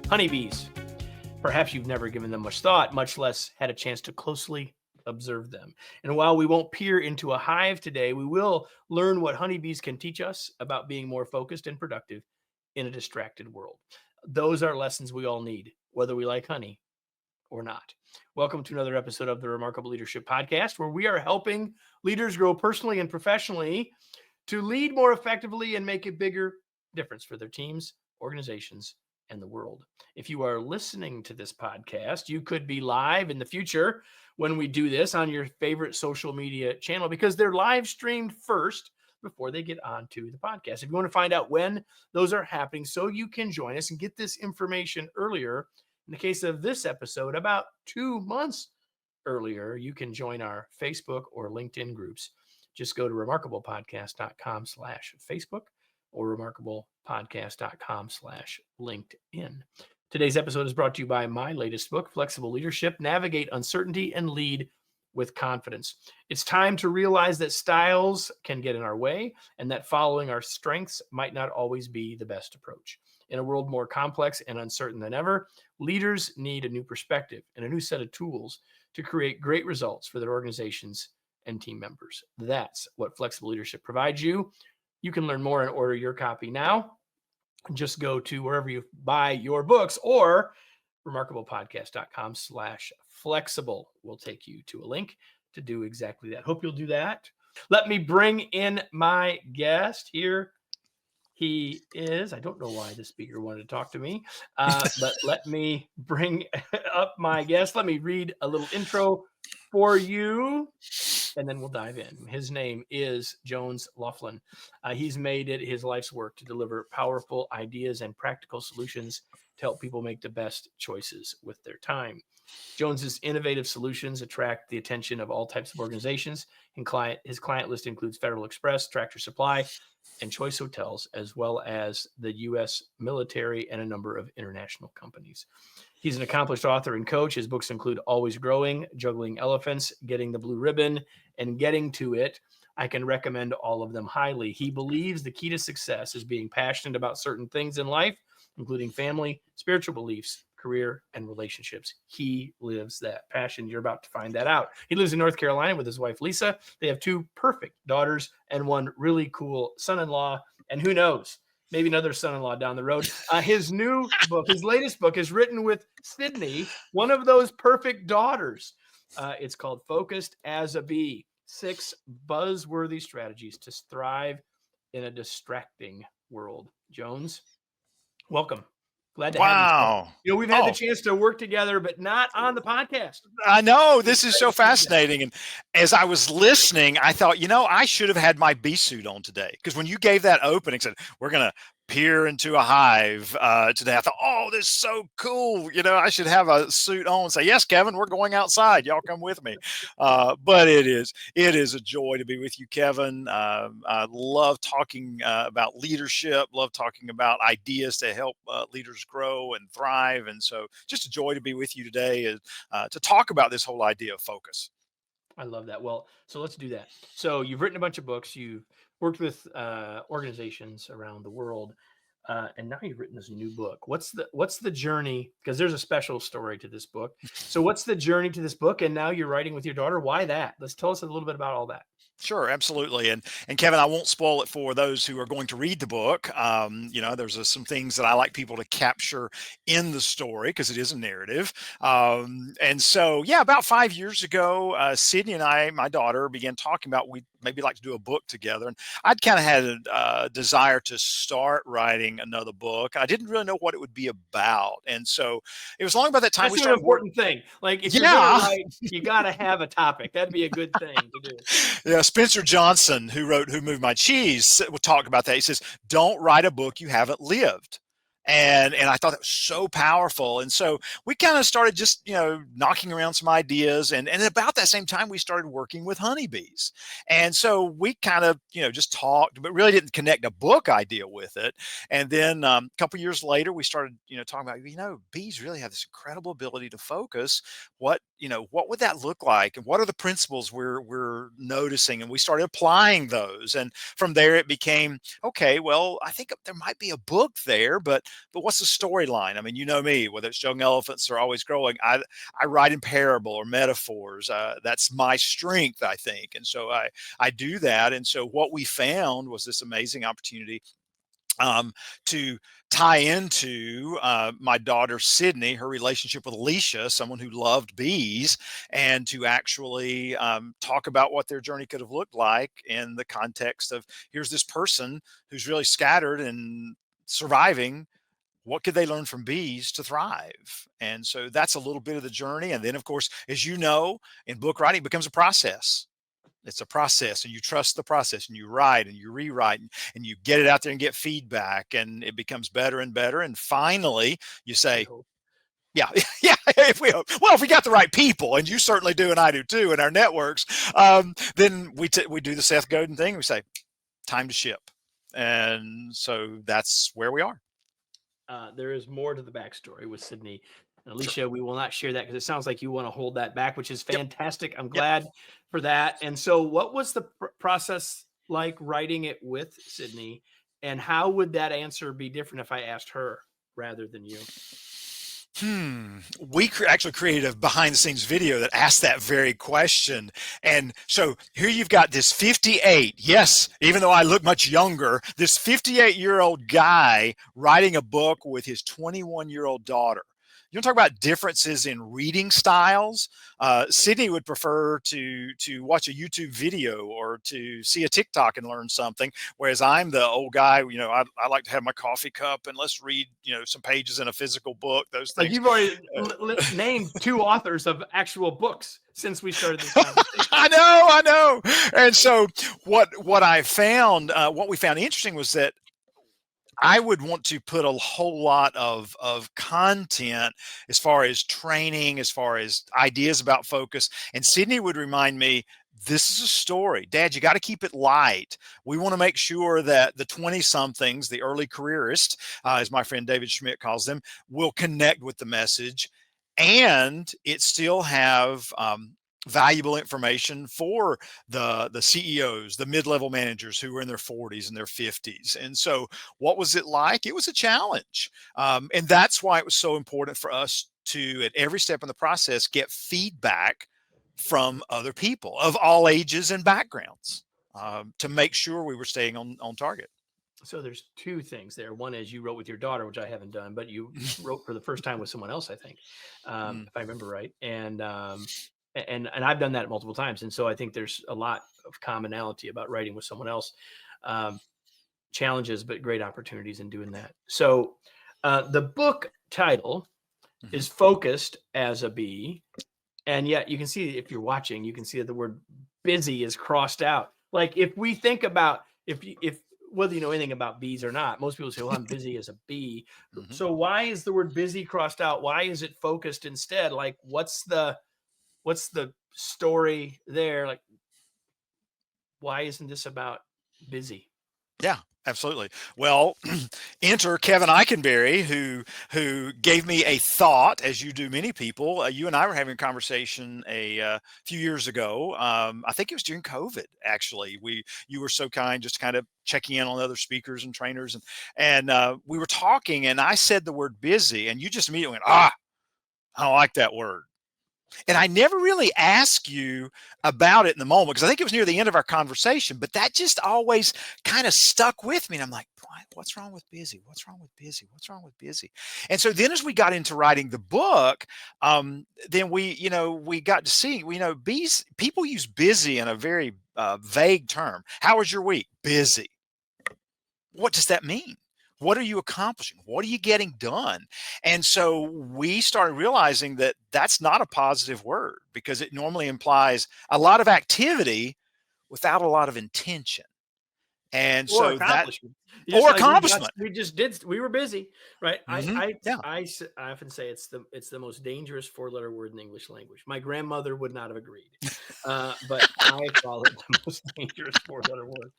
honeybees. Perhaps you've never given them much thought, much less had a chance to closely observe them. And while we won't peer into a hive today, we will learn what honeybees can teach us about being more focused and productive in a distracted world. Those are lessons we all need, whether we like honey or not. Welcome to another episode of the Remarkable Leadership Podcast, where we are helping leaders grow personally and professionally to lead more effectively and make a bigger difference for their teams, organizations, and the world. If you are listening to this podcast, you could be live in the future when we do this on your favorite social media channel, because they're live streamed first before they get onto the podcast. If you want to find out when those are happening so you can join us and get this information earlier, in the case of this episode, about 2 months earlier, you can join our Facebook or LinkedIn groups. Just go to remarkablepodcast.com/Facebook or remarkablepodcast.com/LinkedIn. Today's episode is brought to you by my latest book, Flexible Leadership: Navigate Uncertainty and Lead with Confidence. It's time to realize that styles can get in our way and that following our strengths might not always be the best approach. In a world more complex and uncertain than ever, leaders need a new perspective and a new set of tools to create great results for their organizations and team members. That's what Flexible Leadership provides you. You can learn more and order your copy now. Just go to wherever you buy your books or remarkablepodcast.com/flexible will take you to a link to do exactly that. Hope you'll do that. Let me bring in my guest. Here he is. I don't know why the speaker wanted to talk to me, but let me bring up my guest. Let me read a little intro for you, and then we'll dive in. His name is Jones Loflin. He's made it his life's work to deliver powerful ideas and practical solutions to help people make the best choices with their time. Jones's innovative solutions attract the attention of all types of organizations. And his client list includes Federal Express, Tractor Supply, and Choice Hotels, as well as the U.S. military and a number of international companies. He's an accomplished author and coach. His books include Always Growing, Juggling Elephants, Getting the Blue Ribbon, and Getting to It. I can recommend all of them highly. He believes the key to success is being passionate about certain things in life, including family, spiritual beliefs, career, and relationships. He lives that passion. You're about to find that out. He lives in North Carolina with his wife, Lisa. They have 2 perfect daughters and 1 really cool son-in-law. And who knows, maybe another son-in-law down the road. His new book, his latest book, is written with Sydney, one of those perfect daughters. It's called Focused as a Bee: 6 Buzzworthy Strategies to Thrive in a Distracting World. Jones, welcome. Glad to have you. Wow. We've had the chance to work together, but not on the podcast. I know. This is so fascinating. And as I was listening, I thought, I should have had my bee suit on today. Because when you gave that opening, said, we're going to peer into a hive today, I thought, oh, this is so cool. I should have a suit on and say, yes, Kevin, we're going outside. Y'all come with me. But it is a joy to be with you, Kevin. I love talking about leadership, love talking about ideas to help leaders grow and thrive. And so just a joy to be with you today to talk about this whole idea of focus. I love that. Well, so let's do that. So you've written a bunch of books. You've worked with organizations around the world, and now you've written this new book. What's the journey? Because there's a special story to this book. So what's the journey to this book? And now you're writing with your daughter. Why that? Let's tell us a little bit about all that. Sure, absolutely. And Kevin, I won't spoil it for those who are going to read the book. There's some things that I like people to capture in the story because it is a narrative. And so, about 5 years ago, Sydney and I, my daughter, began talking about we'd maybe like to do a book together. And I'd kind of had a desire to start writing another book. I didn't really know what it would be about. And so it was long by that time That's we an started important thing. Like if you're going to write, you got to have a topic. That'd be a good thing to do. Yeah, Spencer Johnson, who wrote Who Moved My Cheese, will talk about that. He says, don't write a book you haven't lived. And I thought that was so powerful. And so we kind of started just, knocking around some ideas. And about that same time, we started working with honeybees. And so we kind of, just talked, but really didn't connect a book idea with it. And then a couple years later, we started, talking about, bees really have this incredible ability to focus. What what would that look like? And what are the principles we're noticing? And we started applying those. And from there it became, okay, well, I think there might be a book there, but what's the storyline? I mean, you know me, whether it's young elephants or always growing, I write in parable or metaphors. That's my strength, I think. And so I do that. And so what we found was this amazing opportunity to tie into my daughter Sydney, her relationship with Alicia, someone who loved bees, and to actually talk about what their journey could have looked like in the context of, here's this person who's really scattered and surviving. What could they learn from bees to thrive? And so that's a little bit of the journey. And then, of course, as you know, in book writing, it becomes a process. It's a process, and you trust the process, and you write and you rewrite, and you get it out there and get feedback, and it becomes better and better. And finally you say, yeah, yeah, if we got the right people, and you certainly do, and I do too, in our networks, then we do the Seth Godin thing. We say, time to ship. And so that's where we are. There is more to the backstory with Sydney and Alicia. We will not share that because it sounds like you want to hold that back, which is fantastic. I'm glad for that. And so what was the process like writing it with Sydney, and how would that answer be different if I asked her rather than you? We actually created a behind the scenes video that asked that very question. And so here you've got this 58, yes, even though I look much younger, this 58-year-old guy writing a book with his 21-year-old daughter. You want to talk about differences in reading styles? Sydney would prefer to watch a YouTube video or to see a TikTok and learn something, whereas I'm the old guy. I like to have my coffee cup and let's read some pages in a physical book. Those things. Like you've already named 2 authors of actual books since we started this conversation. I know. And so what we found interesting was that I would want to put a whole lot of content as far as training, as far as ideas about focus. And Sydney would remind me, this is a story. Dad, you got to keep it light. We want to make sure that the 20-somethings, the early careerists, as my friend David Schmidt calls them, will connect with the message, and it still have valuable information for the CEOs, the mid-level managers who were in their 40s and their 50s. And so what was it like? It was a challenge. And that's why it was so important for us to, at every step in the process, get feedback from other people of all ages and backgrounds to make sure we were staying on target. So there's 2 things there. One is you wrote with your daughter, which I haven't done, but you wrote for the first time with someone else, I think, if I remember right. And I've done that multiple times. And so I think there's a lot of commonality about writing with someone else. Challenges, but great opportunities in doing that. So the book title is Focused as a Bee. And yet you can see, if you're watching, you can see that the word busy is crossed out. Like if we think about, if whether you know anything about bees or not, most people say, well, I'm busy as a bee. So why is the word busy crossed out? Why is it focused instead? Like what's the story there? Like, why isn't this about busy? Yeah, absolutely. Well, enter Kevin Eikenberry, who gave me a thought, as you do many people. You and I were having a conversation a few years ago. I think it was during COVID, actually. You were so kind, just kind of checking in on other speakers and trainers, and we were talking, and I said the word busy, and you just immediately went, I don't like that word. And I never really asked you about it in the moment because I think it was near the end of our conversation, but that just always kind of stuck with me. And I'm like, what's wrong with busy? What's wrong with busy? What's wrong with busy? And so then as we got into writing the book, then we got to see, bees, people use busy in a very vague term. How was your week? Busy. What does that mean? What are you accomplishing? What are you getting done? And so we started realizing that that's not a positive word because it normally implies a lot of activity without a lot of intention. And so that, or like accomplishment. we were busy, right? Yeah. I often say it's the most dangerous 4-letter word in the English language. My grandmother would not have agreed, but I call it the most dangerous 4-letter word.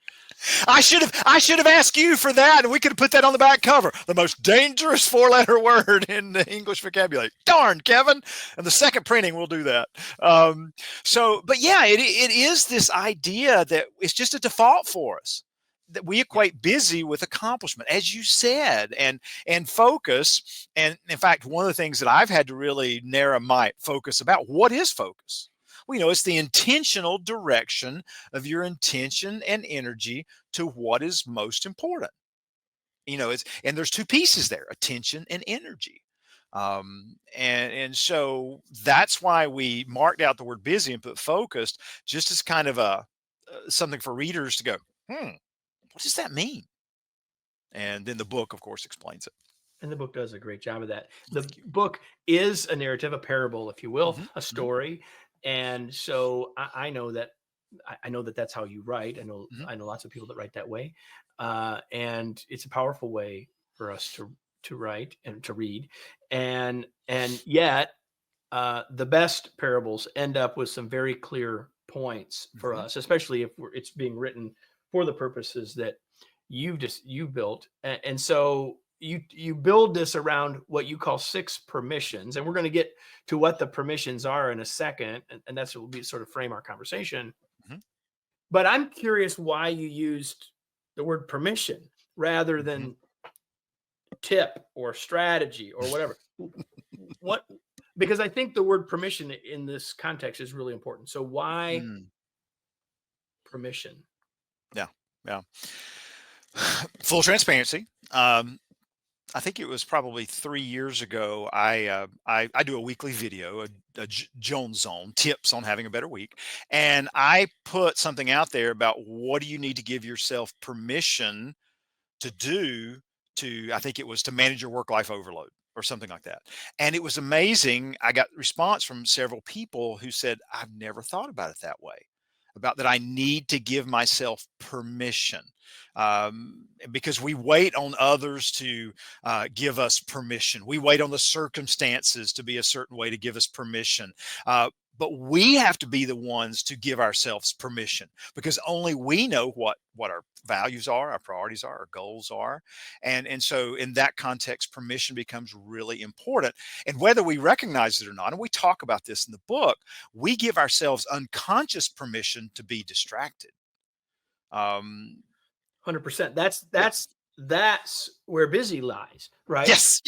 I should have asked you for that, and we could have put that on the back cover. The most dangerous 4-letter word in the English vocabulary. Darn, Kevin. And the second printing, we'll do that. But yeah, it is this idea that it's just a default for us, that we equate busy with accomplishment, as you said, and focus. And in fact, one of the things that I've had to really narrow my focus about, what is focus? Well, it's the intentional direction of your intention and energy to what is most important. And there's two pieces there: attention and energy. And so that's why we marked out the word busy and put focused, just as kind of a something for readers to go, what does that mean? And then the book, of course, explains it. And the book does a great job of that. The book is a narrative, a parable, if you will, a story. And so I know that that's how you write. I know lots of people that write that way. And it's a powerful way for us to write and to read. And yet the best parables end up with some very clear points for us, especially if it's being written for the purposes that you built. And so you build this around what you call 6 permissions, and we're going to get to what the permissions are in a second, and that's what will be sort of frame our conversation. But I'm curious why you used the word permission rather than tip or strategy or whatever. Because I think the word permission in this context is really important. So why permission? Yeah. Full transparency. I think it was probably 3 years ago. I do a weekly video, a Jones Zone, tips on having a better week, and I put something out there about what do you need to give yourself permission to do I think it was to manage your work-life overload or something like that. And it was amazing. I got response from several people who said, I've never thought about it that way, about that I need to give myself permission. Because we wait on others to give us permission. We wait on the circumstances to be a certain way to give us permission. But we have to be the ones to give ourselves permission, because only we know what our values are, our priorities are, our goals are. And so in that context, permission becomes really important. And whether we recognize it or not, and we talk about this in the book, we give ourselves unconscious permission to be distracted. 100%. That's where busy lies, right? Yes.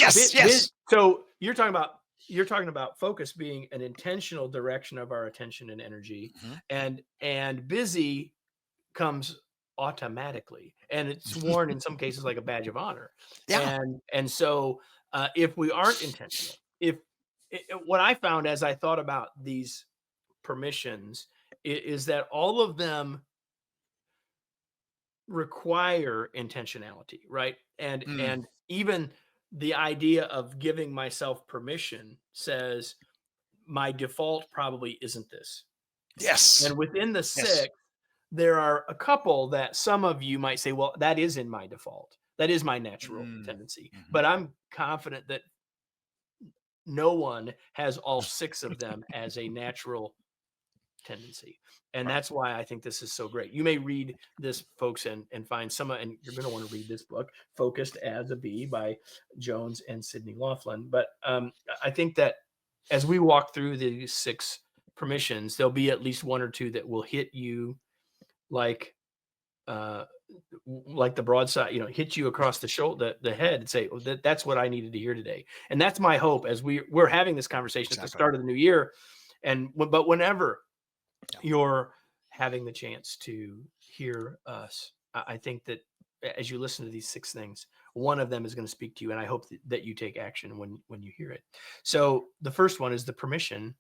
So you're talking about focus being an intentional direction of our attention and energy, and busy comes automatically, and it's worn in some cases like a badge of honor. And so if we aren't intentional, what I found as I thought about these permissions is that all of them require intentionality, right? And even the idea of giving myself permission says my default probably isn't this. Yes. And within the 6, there are a couple that some of you might say, well, that is in my default. That is my natural tendency. But I'm confident that no one has all 6 of them as a natural tendency. And that's why I think this is so great. You may read this, folks, and find some, and you're going to want to read this book, Focused as a Bee by Jones and Sidney Loflin. But I think that as we walk through these 6 permissions, there'll be at least 1 or 2 that will hit you like the broadside, hit you across the shoulder, the head, and say, that's what I needed to hear today. And that's my hope as we're having this conversation at the start of the new year. But whenever you're having the chance to hear us, I think that as you listen to these 6 things, one of them is going to speak to you, and I hope that you take action when you hear it. So the first one is the permission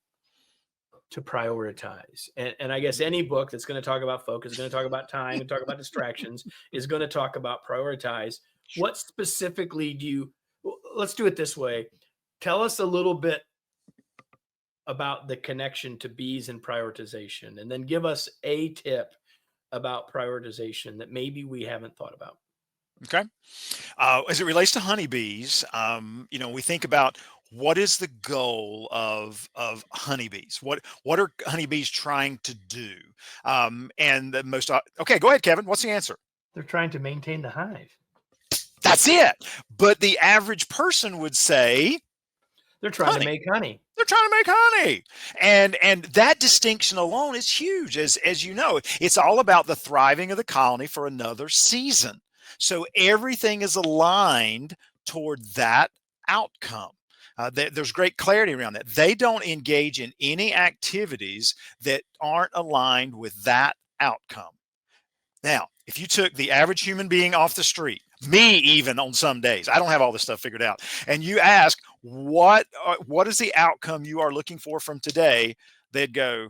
to prioritize. And I guess any book that's going to talk about focus, is going to talk about time and talk about distractions, is going to talk about prioritize. What specifically let's do it this way. Tell us a little bit about the connection to bees and prioritization, and then give us a tip about prioritization that maybe we haven't thought about. Okay. As it relates to honeybees, we think about what is the goal of honeybees? What are honeybees trying to do? And the most okay, go ahead, Kevin. What's the answer? They're trying to maintain the hive. That's it. But the average person would say They're trying to honey. make honey. They're trying to make honey. And that distinction alone is huge. As you know, it's all about the thriving of the colony for another season. So everything is aligned toward that outcome. There's great clarity around that. They don't engage in any activities that aren't aligned with that outcome. Now, if you took the average human being off the street, me even on some days, I don't have all this stuff figured out, and you ask what is the outcome you are looking for from today, they'd go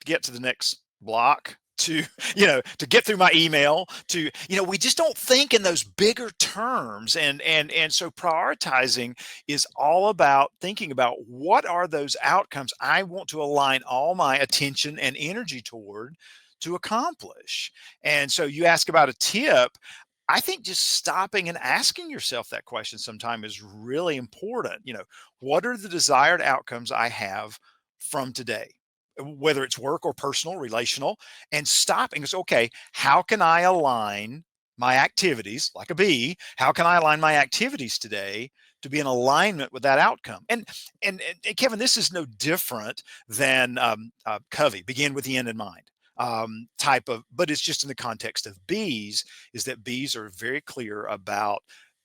get to the next block, to to get through my email, to we just don't think in those bigger terms, and so prioritizing is all about thinking about what are those outcomes I want to align all my attention and energy toward to accomplish. And so you ask about a tip. I think just stopping and asking yourself that question sometime is really important. What are the desired outcomes I have from today, whether it's work or personal, relational, and stopping is okay. How can I align my activities like a bee? How can I align my activities today to be in alignment with that outcome? And Kevin, this is no different than Covey, begin with the end in mind type of, but it's just in the context of bees, is that bees are very clear about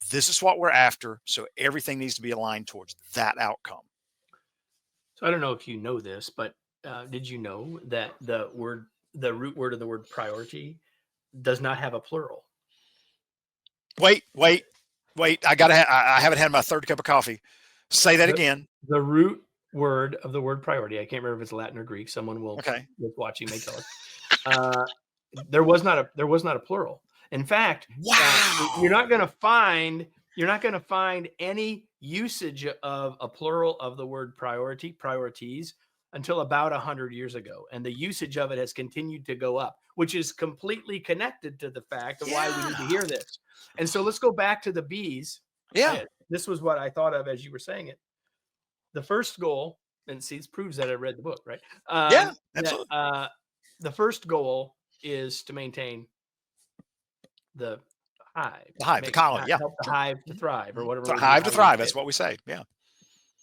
this is what we're after. So everything needs to be aligned towards that outcome. So I don't know if you know this, but did you know that the root word of the word priority does not have a plural? Wait. I haven't had my third cup of coffee. Say that again. The root word of the word priority, I can't remember if it's Latin or Greek. Someone will, Okay. that's watching, may tell us. There was not a plural. In fact, wow. You're not going to find any usage of a plural of the word priorities until about 100 years ago, and the usage of it has continued to go up, which is completely connected to the fact of why we need to hear this. And so let's go back to the bees. Yeah. This was what I thought of as you were saying it. The first goal, and see, this proves that I read the book, right? Yeah, absolutely. The first goal is to maintain the hive. The colony, yeah. Help the hive to thrive, or whatever. So hive to thrive, that's what we say, yeah.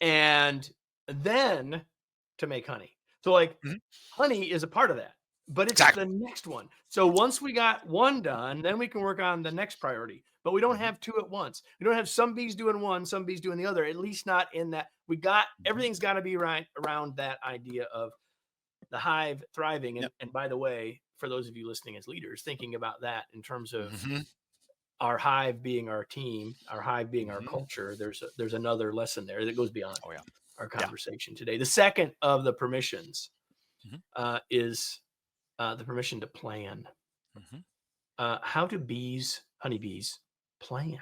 And then to make honey. So honey is a part of that, but it's the next one. So once we got one done, then we can work on the next priority. But we don't have two at once. We don't have some bees doing one, some bees doing the other, at least not in that. Everything's got to be right around that idea of the hive thriving. And by the way, for those of you listening as leaders, thinking about that in terms of our hive being our team, our hive being our culture, there's another lesson there that goes beyond our conversation today. The second of the permissions is the permission to plan. How do honeybees plan?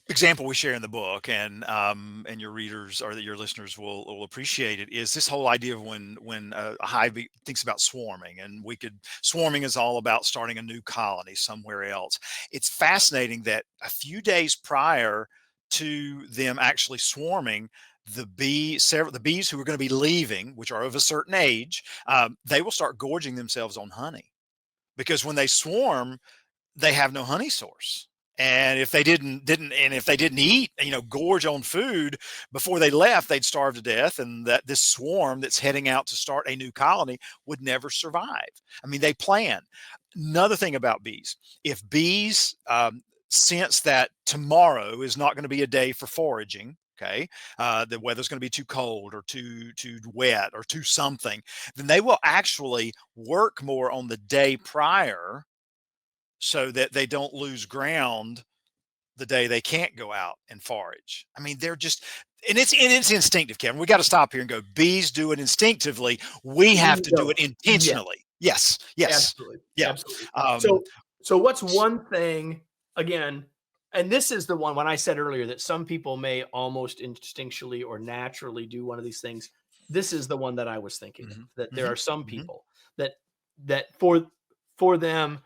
Example we share in the book, and your readers or your listeners will appreciate it, is this whole idea of when a hive thinks about swarming, and swarming is all about starting a new colony somewhere else. It's fascinating that a few days prior to them actually swarming, the bees who are going to be leaving, which are of a certain age, they will start gorging themselves on honey, because when they swarm, they have no honey source. And if they didn't eat, gorge on food before they left, they'd starve to death. And that this swarm that's heading out to start a new colony would never survive. I mean, they plan. Another thing about bees, if bees sense that tomorrow is not going to be a day for foraging, okay, the weather's going to be too cold or too wet or too something, then they will actually work more on the day prior, so that they don't lose ground the day they can't go out and forage. I mean, they're just, and it's instinctive, Kevin. We got to stop here and go, bees do it instinctively. We have to do it intentionally. Yes. Absolutely. Yeah. Absolutely. So what's one thing, again, and this is the one when I said earlier that some people may almost instinctually or naturally do one of these things. This is the one that I was thinking of, that there are some people that for them,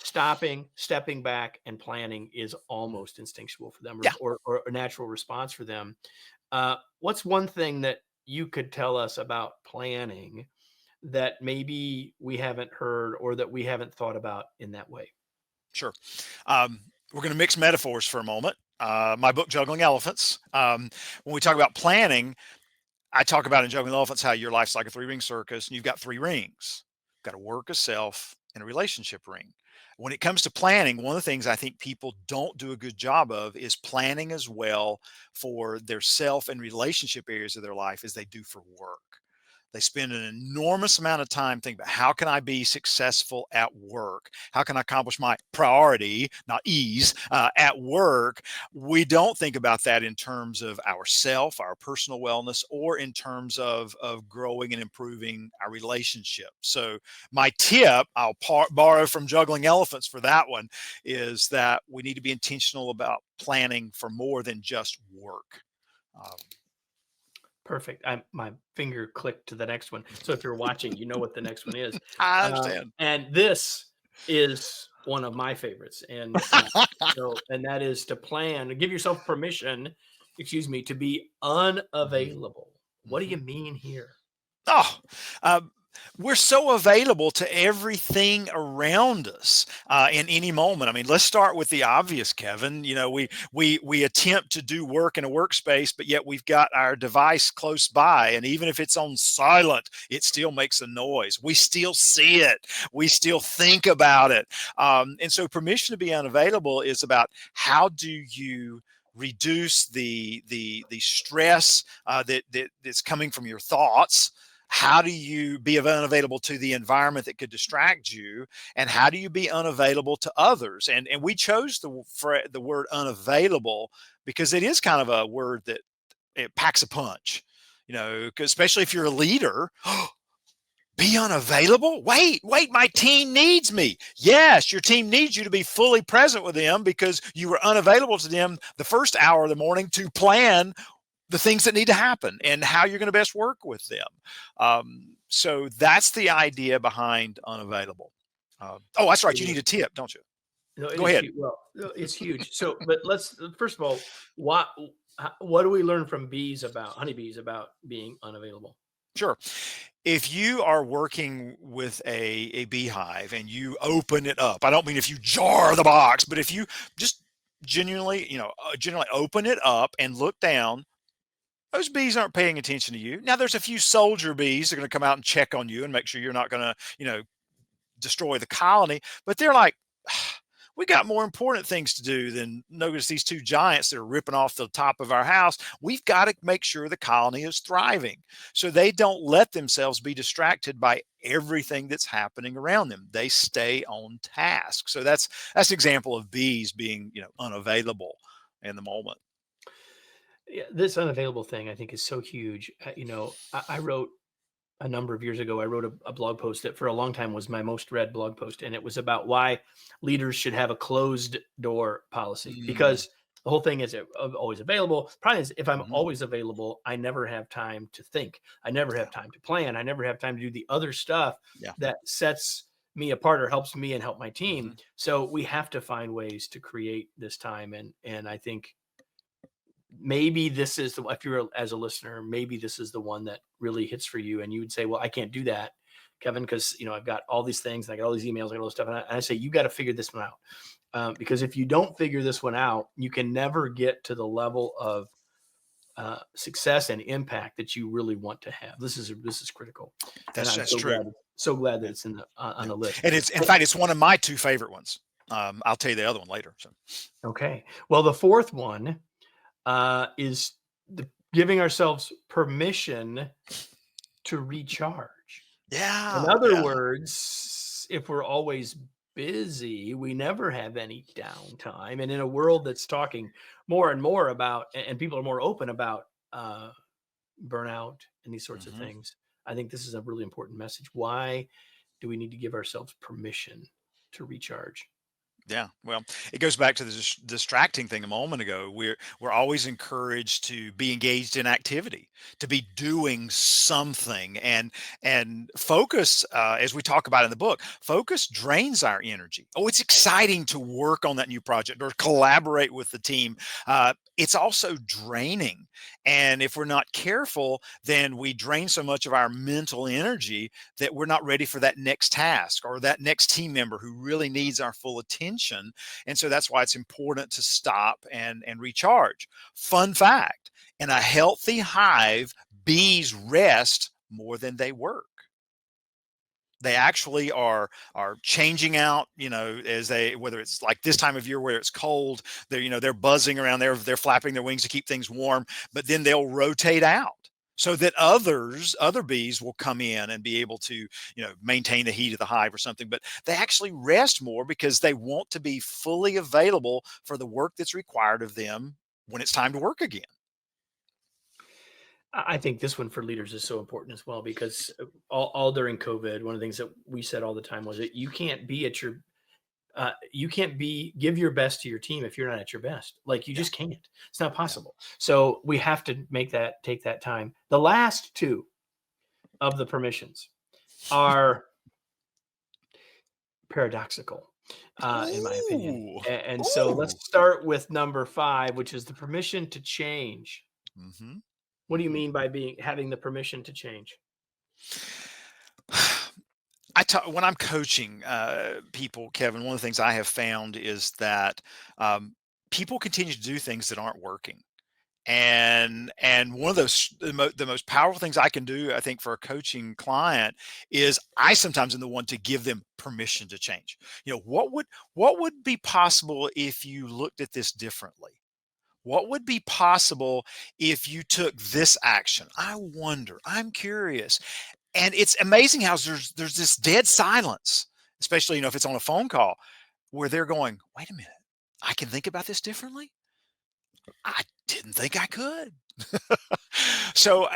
stopping, stepping back, and planning is almost instinctual for them, Yeah. or a natural response for them. What's one thing that you could tell us about planning that maybe we haven't heard or that we haven't thought about in that way? Sure. We're going to mix metaphors for a moment. My book, Juggling Elephants. When we talk about planning, I talk about in Juggling Elephants how your life's like a three-ring circus, and you've got three rings. You've got a work, a self, and a relationship ring. When it comes to planning, one of the things I think people don't do a good job of is planning as well for their self and relationship areas of their life as they do for work. They spend an enormous amount of time thinking about how can I be successful at work? How can I accomplish my priority, not ease, at work? We don't think about that in terms of our self, our personal wellness, or in terms of growing and improving our relationship. So my tip, I'll borrow from Juggling Elephants for that one, is that we need to be intentional about planning for more than just work. Perfect. My finger clicked to the next one. So if you're watching, you know what the next one is. I understand. And this is one of my favorites. And that is to plan, to give yourself permission, excuse me, to be unavailable. What do you Mhm. mean here? Oh, uh, we're so available to everything around us in any moment. I mean, let's start with the obvious, Kevin. You know, we attempt to do work in a workspace, but yet we've got our device close by, and even if it's on silent, it still makes a noise. We still see it. We still think about it. And so, permission to be unavailable is about how do you reduce the stress that's coming from your thoughts. How do you be unavailable to the environment that could distract you, and how do you be unavailable to others? And we chose the word unavailable because it is kind of a word that it packs a punch, you know, 'cause especially if you're a leader. Be unavailable? Wait, my team needs me. Yes, your team needs you to be fully present with them because you were unavailable to them the first hour of the morning to plan the things that need to happen and how you're going to best work with them. So that's the idea behind unavailable. Oh, that's right. It You need is. a tip, don't you? No, it Go is ahead. huge. Well, no, it's huge. So, but let's first of all, what do we learn from honeybees about being unavailable? Sure. If you are working with a beehive and you open it up, I don't mean if you jar the box, but if you just genuinely open it up and look down, those bees aren't paying attention to you. Now, there's a few soldier bees that are going to come out and check on you and make sure you're not going to, destroy the colony. But they're like, we got more important things to do than notice these two giants that are ripping off the top of our house. We've got to make sure the colony is thriving. So they don't let themselves be distracted by everything that's happening around them. They stay on task. So that's an example of bees being, unavailable in the moment. Yeah, this unavailable thing I think is so huge. I wrote a number of years ago. I wrote a blog post that for a long time was my most read blog post, and it was about why leaders should have a closed door policy. Mm, Because the whole thing is always available. Problem is, if I'm mhm. always available, I never have time to think. I never have Yeah. time to plan. I never have time to do the other stuff Yeah. that sets me apart or helps me and help my team. Mhm. So we have to find ways to create this time, and I think maybe this is if you're as a listener, maybe this is the one that really hits for you, and you would say, well, I can't do that, Kevin, because I've got all these things, and I got all these emails, I got all this stuff, and I say you got to figure this one out, because if you don't figure this one out, you can never get to the level of success and impact that you really want to have. This is critical, and I'm That's true. so glad that Yeah. it's on Yeah. the list. And it's in fact, it's one of my two favorite ones. I'll tell you the other one later. So Okay, well, the fourth one is giving ourselves permission to recharge. In yeah, other yeah. words, if we're always busy, we never have any downtime. And in a world that's talking more and more about, and people are more open about burnout and these sorts of Mhm. things, I think this is a really important message. Why do we need to give ourselves permission to recharge? Yeah, well, it goes back to the distracting thing a moment ago. We're always encouraged to be engaged in activity, to be doing something, and focus. As we talk about in the book, focus drains our energy. Oh, it's exciting to work on that new project or collaborate with the team. It's also draining, and if we're not careful, then we drain so much of our mental energy that we're not ready for that next task or that next team member who really needs our full attention. And so that's why it's important to stop and recharge. Fun fact, in a healthy hive, bees rest more than they work. They actually are changing out, as they, whether it's like this time of year where it's cold, they're buzzing around, they're flapping their wings to keep things warm, but then they'll rotate out so that other bees will come in and be able to, maintain the heat of the hive or something. But they actually rest more because they want to be fully available for the work that's required of them when it's time to work again. I think this one for leaders is so important as well, because all during COVID, one of the things that we said all the time was that you can't be at your give your best to your team if you're not at your best. Like, you Yeah. just can't. It's not Yeah. possible. So we have to take that time. The last two of the permissions are paradoxical, in my opinion. Ooh. And so let's Ooh. start with number 5, which is the permission to change. Mm-hmm. What do you Mm-hmm. mean by having the permission to change? When I'm coaching people, Kevin, one of the things I have found is that people continue to do things that aren't working. And one of the most powerful things I can do, I think, for a coaching client is I sometimes am the one to give them permission to change. What would be possible if you looked at this differently? What would be possible if you took this action? I wonder. I'm curious. And it's amazing how there's this dead silence, especially, if it's on a phone call, where they're going, wait a minute, I can think about this differently. I didn't think I could. So,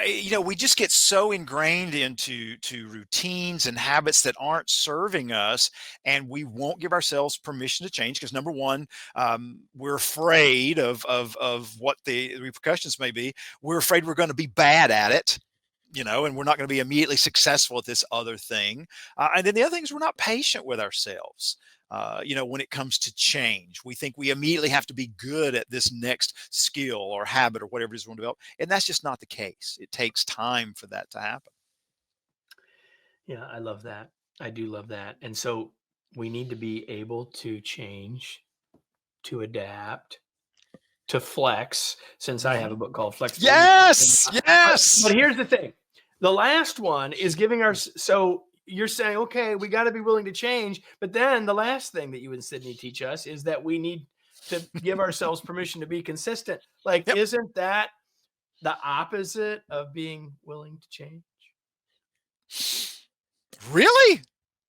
we just get so ingrained into routines and habits that aren't serving us, and we won't give ourselves permission to change because, number one, we're afraid of what the repercussions may be. We're afraid we're going to be bad at it, and we're not going to be immediately successful at this other thing. And then the other thing is we're not patient with ourselves. When it comes to change, we think we immediately have to be good at this next skill or habit or whatever it is we want to develop. And that's just not the case. It takes time for that to happen. Yeah, I love that. I do love that. And so we need to be able to change, to adapt, to flex, since I have a Mhm. book called Flexible Leadership. Yes. But Yes. here's the thing. The last one is giving our, so you're saying, okay, we got to be willing to change. But then the last thing that you and Sydney teach us is that we need to give ourselves permission to be consistent. Like, Yep. isn't that the opposite of being willing to change? Really?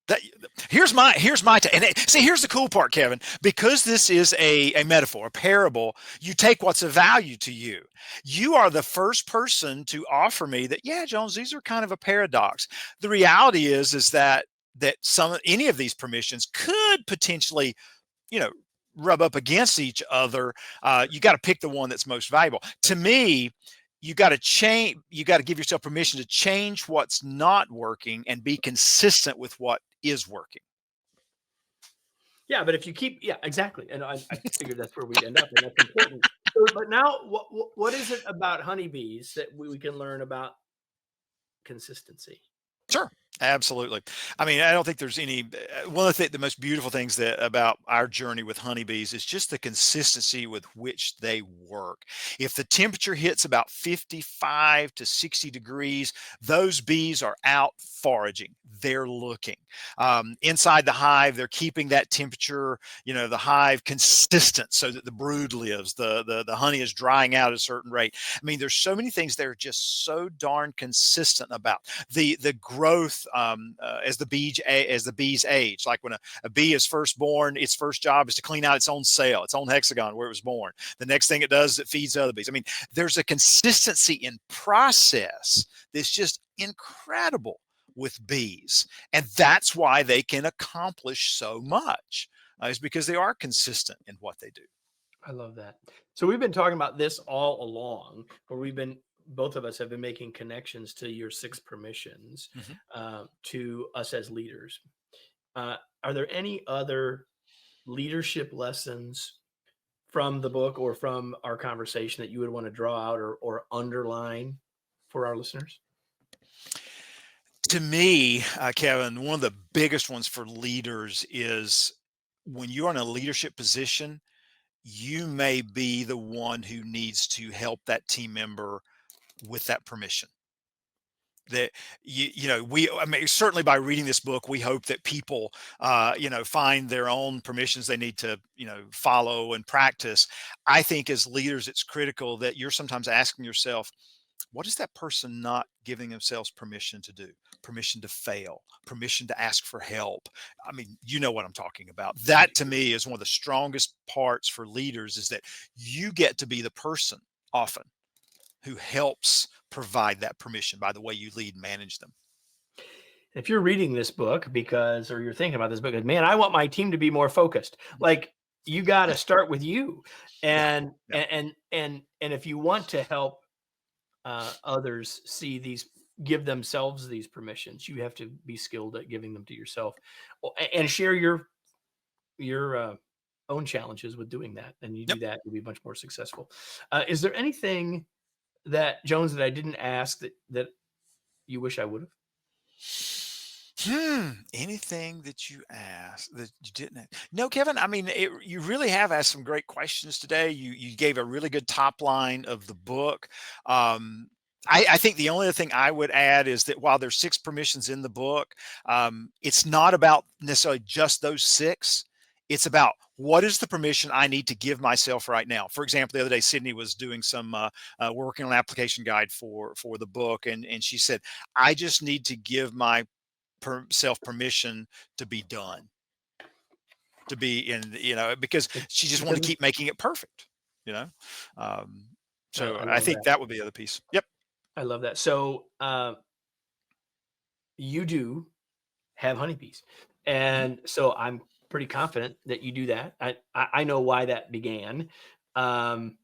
That here's my see, here's the cool part, Kevin. Because this is a metaphor, a parable, you take what's of value to you. You are the first person to offer me that, yeah, Jones, these are kind of a paradox. The reality is that any of these permissions could potentially, you know, rub up against each other. You got to pick the one that's most valuable. To me, you got to change. You got to give yourself permission to change what's not working and be consistent with what is working. Yeah, but if you keep, yeah, exactly. And I figured that's where we'd end up, and that's important. So, but now, what is it about honeybees that we can learn about consistency? Sure. Absolutely. I mean, I don't think there's any. One of the most beautiful things that about our journey with honeybees is just the consistency with which they work. If the temperature hits about 55 to 60 degrees, those bees are out foraging. They're looking. Inside the hive, they're keeping that temperature, the hive consistent so that the brood lives. The honey is drying out at a certain rate. I mean, there's so many things that are just so darn consistent about the growth as the bees age. Like when a bee is first born, its first job is to clean out its own cell, its own hexagon where it was born. The next thing it does is it feeds other bees. I mean, there's a consistency in process that's just incredible with bees, and that's why they can accomplish so much. is because they are consistent in what they do. I love that. So we've been talking about this all along, where both of us have been making connections to your 6 permissions to us as leaders. Are there any other leadership lessons from the book or from our conversation that you would want to draw out or underline for our listeners? To me, Kevin, one of the biggest ones for leaders is when you're in a leadership position, you may be the one who needs to help that team member with that permission. That I mean, certainly by reading this book, we hope that people, find their own permissions they need to, follow and practice. I think as leaders, it's critical that you're sometimes asking yourself, what is that person not giving themselves permission to do? Permission to fail, permission to ask for help. I mean, you know what I'm talking about. That to me is one of the strongest parts for leaders, is that you get to be the person often who helps provide that permission by the way you lead and manage them. If you're reading this book or you're thinking about this book, man, I want my team to be more focused. Like, you got to start with you. And if you want to help others give themselves these permissions, you have to be skilled at giving them to yourself, and share your own challenges with doing that. And you do that, you'll be much more successful. Is there anything that, Jones, that I didn't ask that you wish I would have? Anything that you asked that you didn't ask? No, Kevin, I mean, you really have asked some great questions today. You gave a really good top line of the book. I think the only other thing I would add is that while there's 6 permissions in the book, it's not about necessarily just those 6. It's about, what is the permission I need to give myself right now? For example, the other day, Sydney was doing some working on an application guide for the book. And she said, I just need to give myself permission to be done, to be in, because she just wanted to keep making it perfect, so I think that would be the other piece. Yep. I love that. So you do have honeybees. And so I'm pretty confident that you do that. I know why that began. And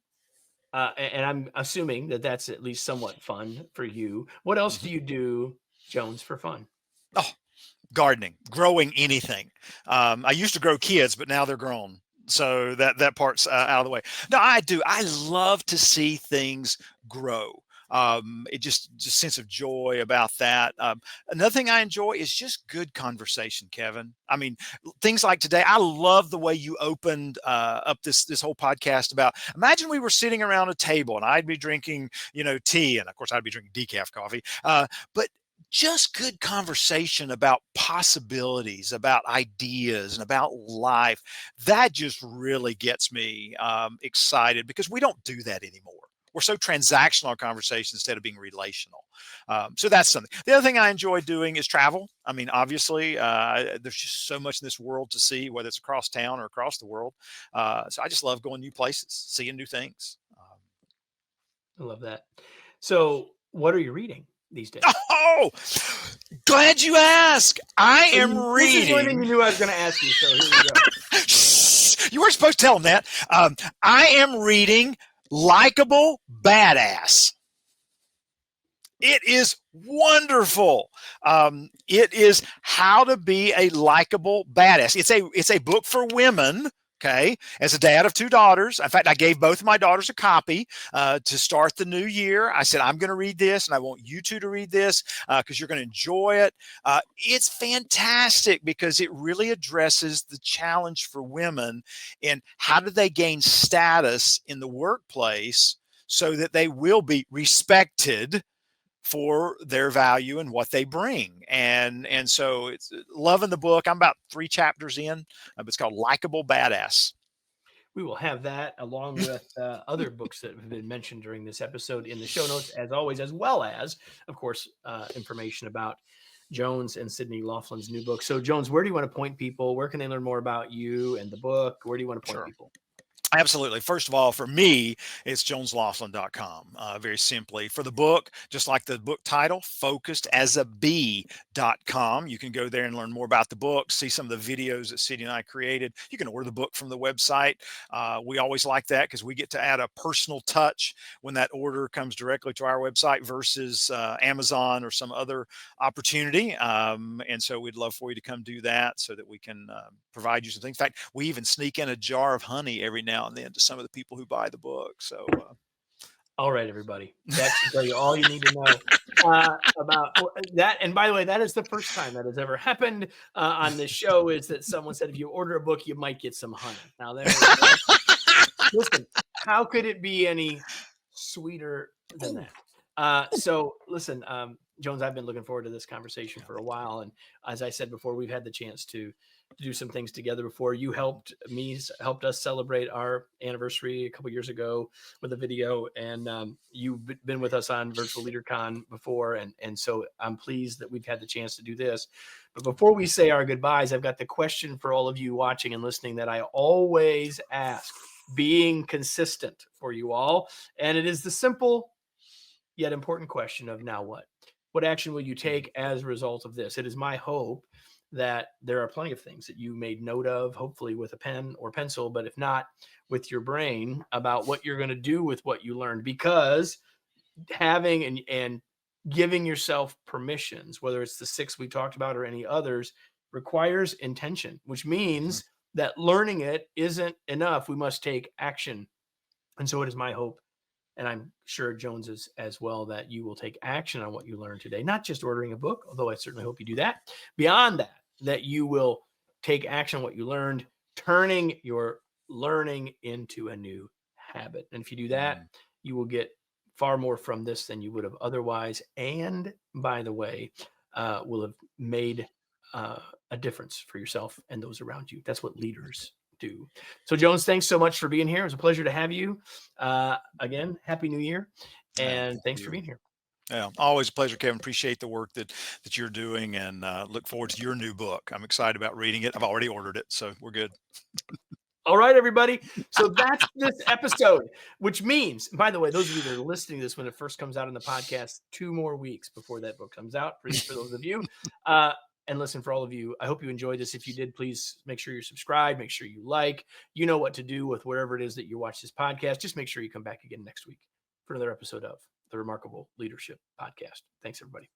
I'm assuming that that's at least somewhat fun for you. What else do you do, Jones, for fun? Oh, gardening, growing anything. I used to grow kids, but now they're grown. So that part's out of the way. No, I do. I love to see things grow. It just sense of joy about that. Another thing I enjoy is just good conversation, Kevin. I mean, things like today, I love the way you opened up this whole podcast about, imagine we were sitting around a table and I'd be drinking, tea, and of course I'd be drinking decaf coffee. But just good conversation about possibilities, about ideas, and about life. That just really gets me excited, because we don't do that anymore. We're so transactional in conversation instead of being relational. So that's something. The other thing I enjoy doing is travel. I mean, obviously, there's just so much in this world to see, whether it's across town or across the world. So I just love going new places, seeing new things. I love that. So what are you reading these days? Oh, glad you asked. I am reading. This is the only thing you knew I was going to ask you. So here we go. You weren't supposed to tell them that. I am reading Likeable Badass. It is wonderful. It is how to be a likable badass. It's a book for women. Okay. As a dad of 2 daughters, in fact, I gave both of my daughters a copy to start the new year. I said, I'm going to read this, and I want you 2 to read this because you're going to enjoy it. It's fantastic because it really addresses the challenge for women in how do they gain status in the workplace so that they will be respected for their value and what they bring. And so it's loving the book. I'm about 3 chapters in. It's called Likeable Badass. We will have that along with other books that have been mentioned during this episode in the show notes, as always, as well as, of course, information about Jones and Sydney Loflin's new book. So, Jones, where do you want to point people? Where can they learn more about you and the book? Where do you want to point people? Absolutely. First of all, for me, it's jonesloflin.com. Very simply. For the book, just like the book title, focusedasabee.com. You can go there and learn more about the book, see some of the videos that City and I created. You can order the book from the website. We always like that because we get to add a personal touch when that order comes directly to our website versus Amazon or some other opportunity. And so we'd love for you to come do that so that we can provide you some things. In fact, we even sneak in a jar of honey every now and then to some of the people who buy the book. So, all right, everybody, that should tell you all you need to know about that. And by the way, that is the first time that has ever happened on this show, is that someone said, if you order a book, you might get some honey. Now, listen, how could it be any sweeter than that? So listen, Jones, I've been looking forward to this conversation for a while. And as I said before, we've had the chance to do some things together before. You helped us celebrate our anniversary a couple years ago with a video, and you've been with us on Virtual LeaderCon before. And so I'm pleased that we've had the chance to do this. But before we say our goodbyes, I've got the question for all of you watching and listening that I always ask, being consistent for you all. And it is the simple yet important question of, now what? What action will you take as a result of this? It is my hope that there are plenty of things that you made note of, hopefully with a pen or pencil, but if not, with your brain, about what you're going to do with what you learned. Because having and giving yourself permissions, whether it's the 6 we talked about or any others, requires intention, which means that learning it isn't enough. We must take action. And so it is my hope, and I'm sure Jones is as well, that you will take action on what you learned today, not just ordering a book, although I certainly hope you do that. Beyond that, that you will take action on what you learned, turning your learning into a new habit. And if you do that, you will get far more from this than you would have otherwise. And by the way, will have made a difference for yourself and those around you. That's what leaders do. So Jones, thanks so much for being here. It was a pleasure to have you. Again, Happy New Year. And thanks for being here. Yeah, always a pleasure, Kevin. Appreciate the work that you're doing, and look forward to your new book. I'm excited about reading it. I've already ordered it, so we're good. All right, everybody. So that's this episode, which means, by the way, those of you that are listening to this when it first comes out in the podcast, 2 more weeks before that book comes out, for those of you. And listen, for all of you, I hope you enjoyed this. If you did, please make sure you're subscribed. Make sure you like. You know what to do with wherever it is that you watch this podcast. Just make sure you come back again next week for another episode of the Remarkable Leadership Podcast. Thanks, everybody.